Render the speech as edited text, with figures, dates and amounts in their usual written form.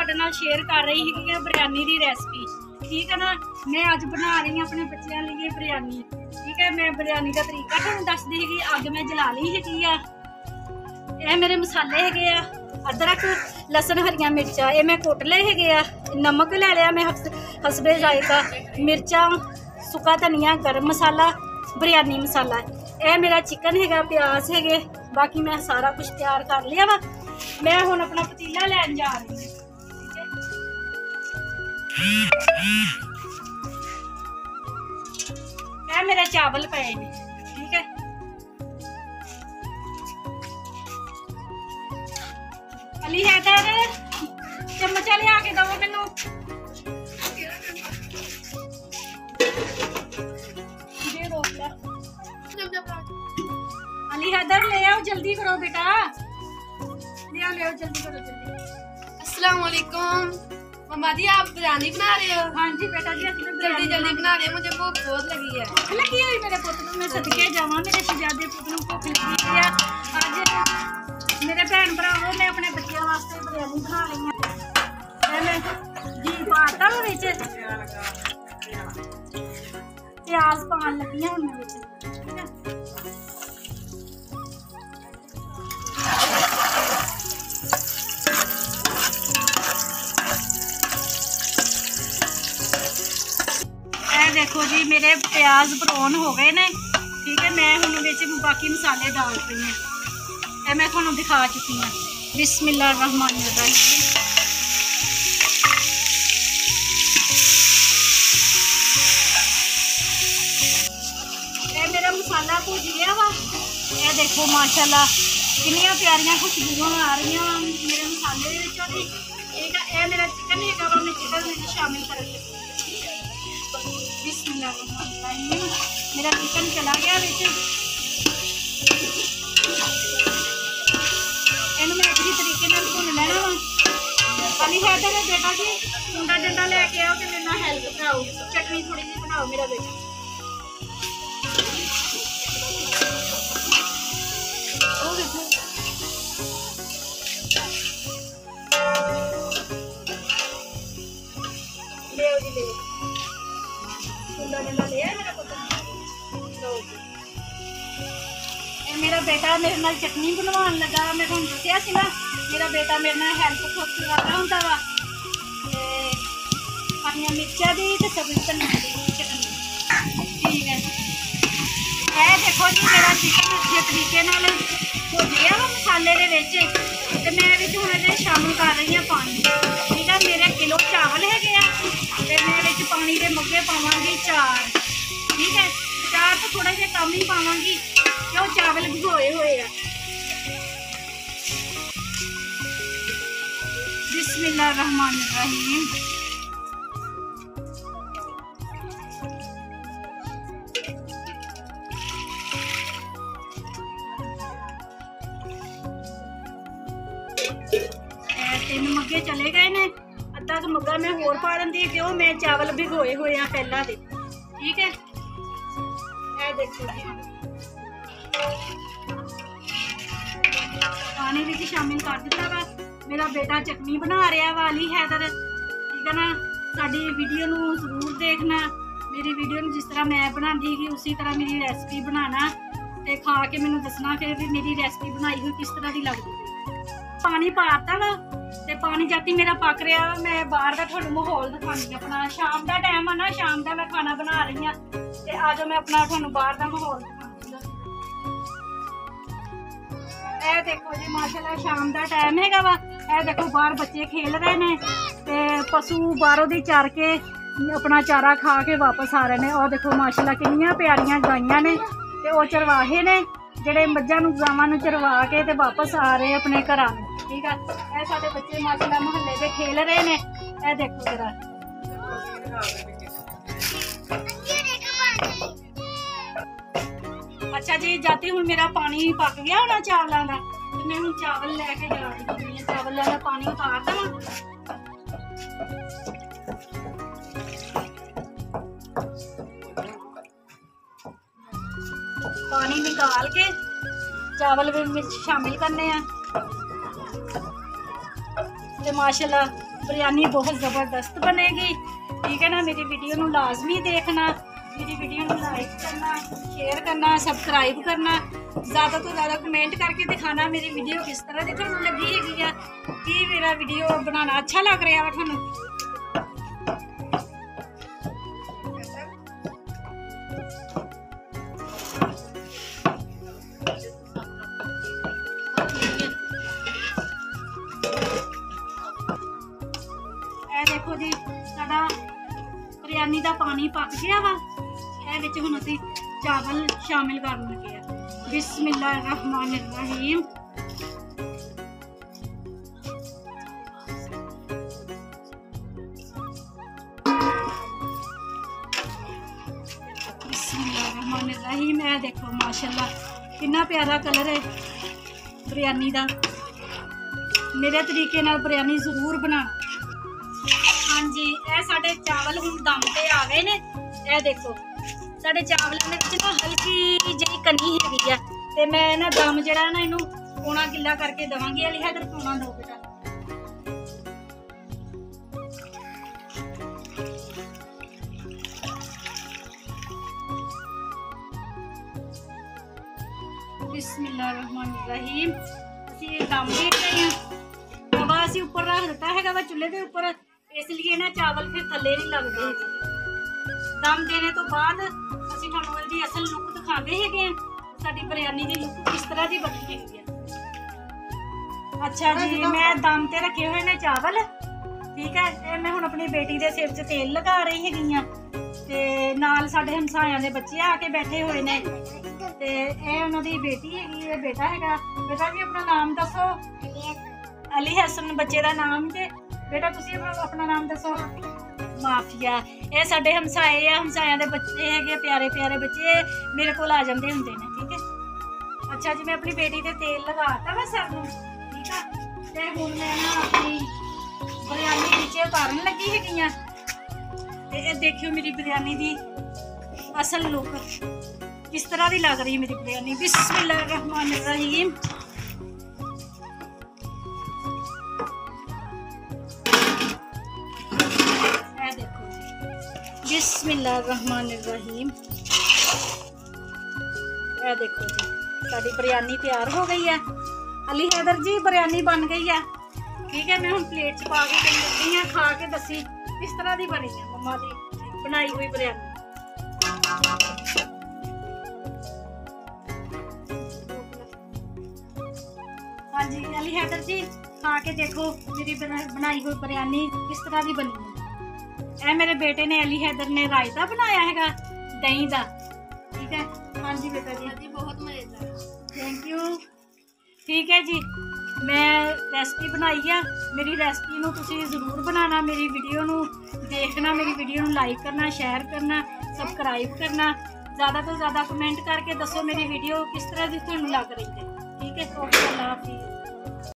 ਤੁਹਾਡੇ ਨਾਲ शेयर कर रही है कि बिरयानी की रेसिपी। ठीक है ना, मैं अज बना रही हूँ अपने बच्चों लिए बिरयानी। ठीक है, मैं बिरयानी का तरीका तुहानू दसदी हैगी। अग मैं जला ली हैगी आ। ये मेरे मसाले हैगे आ, अदरक लसन हरिया मिर्चा ये मैं कुट ले हैगे आ। नमक ले लिया मैं हसबे जायका, मिर्चा सुक्का धनिया गर्म मसाला बिरयानी मसाला। ये मेरा चिकन हैगा, प्याज हैगे, बाकी मैं सारा कुछ तैयार कर लिया वा। मैं हुण अपना पतीला लैन जा रही हूँ। ये मेरे चावल पे ने। ठीक है, अली हैदर चम्मचा लिया के दो मैनू। अली हैदर ले आओ, जल्दी करो बेटा, ले आओ जल्दी करो जल्दी। अस्सलाम वालेकुम मम्मा जी, आप बिरयानी बना रहे हो? हाँ जी बेटा जी, जल्दी जल्दी बना रहे हो, मुझे भूख बहुत लगी है। लगी हुई मेरे पुत नूं, मैं सदके जावां, मेरे शहजादे पुत नूं भुख लगी है। अज मेरे भैन भरावो मैं अपने बच्चों वास्ते बिरयानी बना रही हूं। मैं घी पाता विच, प्याज पान लगी हूं मैं विच। ठीक है, देखो जी मेरे प्याज ब्राउन हो गए ने। ठीक है, मैं हुण विच बाकी मसाले डाल रही हूँ। ये मैं तुहानू दिखा चुकी हूँ। बिस्मिल्लाहिर्रहमानिर्रहीम। ये मेरा मसाला भुज गया वा। ये देखो माशाल्लाह कितनी प्यारियां खुशबू आ रही मेरे मसाले भी। ठीक है, ये मेरा चिकन है, मैं चिकन में शामिल करूँगी। मेरा चिकन चला गया बिच, इनू मैं अच्छी तरीके भुन लेना वा। अली हैदर बेटा जी कुंडा डंडा लेके आओ, मेरे नाल हेल्प कराओ, चटनी थोड़ी जी बनाओ मेरा बेटा। ले जी ले मेरा बेटा मेरे नाल चटनी बनवान लगा। मैं तुहानू दस्सिया सी ना, मेरा बेटा मेरे नाल हेल्प करवाना हुंदा वा। हरियां मिर्चां दी ते सब्ज़ धनिया दी चटनी। ठीक है, ये देखो जी मेरा चिकन अच्छे तरीके नाल हो गया वा मसाले दे विच, ते मैं विच हुण इहदे शामिल कर रही हां पानी। ठीक है, मेरे किलो चावल हैगे आ, ते मैं विच पानी दे मग्गे पावांगी 4। ठीक है, 4 तो थोड़ा जिहा कम ही पावांगी क्यों चावल भिगोए हुए आ। बिस्मिल्लाहिर्रहमानिर्रहीम। तीन मग्गे चले गए ने, अद्धा क मग्गा मैं होर पा दिंदी क्यों मैं चावल भिगोए हुए आ पहला दे। ठीक है, ये देखो पानी भी शामिल कर दिता वा। मेरा बेटा चटनी बना रहा वा अली हैदर। ठीक है ना, साडी वीडियो नू जरूर देखना। मेरी वीडियो नू जिस तरह मैं बनाती ही उसी तरह मेरी रेसिपी बनाना, ते खा के मैनू दसना फिर भी मेरी रेसिपी बनाई हुई किस तरह की लगती। पानी पाता वा ते पानी जाती मेरा पक रहा वा। मैं बाहर का तुहानू माहौल दिखानी अपना, शाम का टाइम है ना, शाम का मैं खाना बना रही हाँ, ते आ जाओ मैं अपना तुहानू बाहर का माहौल दिखानी। ए देखो जी माशाल्लाह शाम का टाइम हैगा वा। ए देखो बाहर बच्चे खेल रहे ने, ते पशु बाहरों दी चर के अपना चारा खा के वापस आ रहे हैं। और देखो माशाल्लाह कितनी प्यारियां गाइयां ने, ते ओ चरवाहे ने जेडे मज्जां नूं गावां नूं चरवा के ते वापस आ रहे अपने घरां नूं। ठीक है, ए साडे बच्चे माशाल्लाह मोहल्ले दे खेल रहे ने। ए देखो जरा अच्छा जी, जाती हूँ मेरा पानी पक गया होना चावलों का, तो मैं हूँ चावल लैके जा रही हूँ। चावलों का पानी उतार देवां। पानी निकाल के चावल भी शामिल करने हैं। तो माशाल्लाह बिरयानी बहुत ज़बरदस्त बनेगी। ठीक है ना, मेरी वीडियो को लाजमी देखना, मेरी वीडियो को लाइक करना, शेयर करना, सबसक्राइब करना, ज़्यादा तो ज़्यादा कमेंट करके दिखाना मेरी वीडियो किस तरह की तुहानू लगी है कि मेरा वीडियो बनाना अच्छा लग रहा है तुहानू। देखो जी साडा बिरयानी का पानी पक गया वा। ये हुण असीं चावल शामिल करन लगे आ। बिस्मिल्लाहिर्रहमानिर्रहीम। बिस्मिल्लाहिर्रहमानिर्रहीम। ये देखो माशाल्लाह कितना प्यारा कलर है बिरयानी का। मेरे तरीके नाल बिरयानी जरूर बनाना। हाँ जी, ये साडे चावल हुण दम ते आ गए ने। ये देखो साडे चावलों दे विच ना हल्की जी कनी हैगी आ ते मैं ना दम जिहड़ा ना इनू पौना किला करके देवांगी। अली हैदर पौना दो बेटा। बिस्मिल्लाहिर्रहमानिर्रहीम। असीं दम दे रहे हैं, तवा असीं उपर रख दिता हैगा वा चुल्हे दे उपर, इसलिए ना चावल फिर थल्ले नहीं लगते है। दम देने तो बाद असीं तुहानू इहदी असल लुक दिखाते हैं, साडी बिरयानी की लुक किस तरह की बनी है। अच्छा जी, मैं दम ते रखे हुए ने चावल। ठीक है, ये मैं हुण अपनी बेटी के सिर च तेल लगा रही हैगी ते नाल साडे हमसायां दे बच्चे आके बैठे हुए ने ते ये उन्हां दी बेटी हैगी, ये बेटा हैगा। बेटा जी अपना नाम दसो। अली हसन बच्चे का नाम जे। बेटा तुसी अपना नाम दसो। माफिया। ये साडे हमसाए आ, हमसायां दे बच्चे हैगे, प्यारे प्यारे बच्चे मेरे कोल आ जांदे हुंदे ने। ठीक है। अच्छा जी, मैं अपनी बेटी ते तेल लगाता वा सिर नूं। ठीक है, ते हुण मैं ना अपनी बिरयानी नीचे उतारन लगी हैगी आ ते ये देखियो मेरी बिरयानी दी असल लुक किस तरह दी लग रही है मेरी बिरयानी। बिस्मिल्लाहिर्रहमानिर्रहीम। बिस्मिल्लाहिर्रहमानिर्रहीम। ये देखो जी साडी बिरयानी तैयार हो गई है। अली हैदर जी बिरयानी बन गई है। ठीक है, मैं हुण प्लेट च पा के लगी हाँ, खा के दसी किस तरह की बनी है मम्मा दी बनाई हुई बिरयानी। हाँ जी अली हैदर जी खा के देखो मेरी बनाई हुई बिरयानी किस तरह की बनी है। ए मेरे बेटे ने अली हैदर ने रायता बनाया हैगा दही का। ठीक है। हाँ जी बेटा जी बहुत मजेदार। Thank you. ठीक है जी, मैं रेसिपी बनाई है। मेरी रेसिपी नूं तुसीं जरूर बनाना, मेरी वीडियो नूं देखना, मेरी वीडियो नूं लाइक करना, शेयर करना, सबसक्राइब करना, ज़्यादा तो ज़्यादा कमेंट करके दसो मेरी वीडियो किस तरह की तुहानूं लग रही है। ठीक है, ओके, अल्लाह हाफिज़।